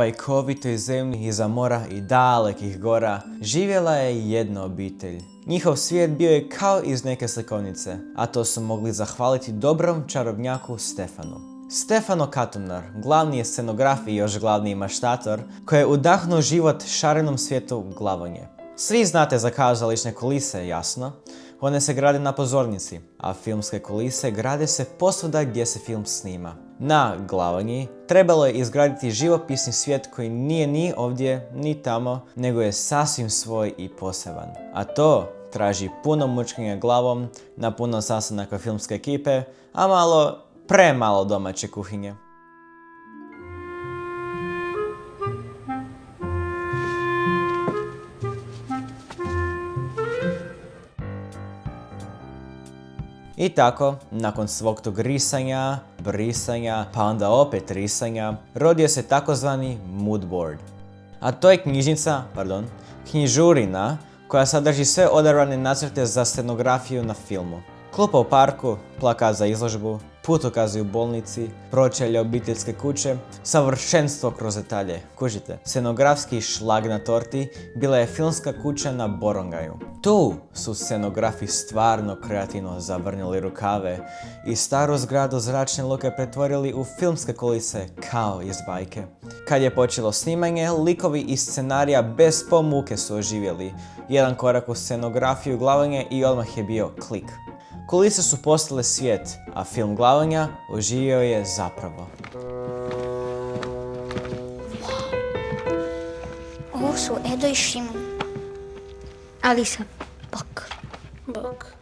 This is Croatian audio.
bajkovitoj zemlji iza mora i dalekih gora živjela je jedna obitelj. Njihov svijet bio je kao iz neke slikovnice, a to su mogli zahvaliti dobrom čarobnjaku Stefanu. Stefano Katunar, glavni je scenograf i još glavniji maštator, koji je udahnuo život šarenom svijetu Glavonje. Svi znate za kazališne kulise, jasno. One se grade na pozornici, a filmske kulise grade se posvuda gdje se film snima. Na Glavonji trebalo je izgraditi živopisni svijet koji nije ni ovdje, ni tamo, nego je sasvim svoj i poseban. A to traži puno mučkenja glavom, na puno sastanaka filmske ekipe, a premalo domaće kuhinje. I tako, nakon svog tog risanja, brisanja, pa onda opet risanja, rodio se takozvani mood board. A to je knjižurina koja sadrži sve odabrane nacrte za scenografiju na filmu. Klupa u parku, plakat za izložbu, putokazi u bolnici, pročelje obiteljske kuće, savršenstvo kroz detalje. Kužite, scenografski šlag na torti bila je filmska kuća na Borongaju. Tu su scenografi stvarno kreativno zavrnili rukave i staru zgradu zračne luke pretvorili u filmske kulise kao iz bajke. Kad je počelo snimanje, likovi iz scenarija bez muke su oživjeli. Jedan korak u scenografiju Glavonje i odmah je bio klik. Kulise su postale svijet, a film Glavonja oživio je zapravo. Ovo su Edo i Šimon. Alisa, bok. Bok.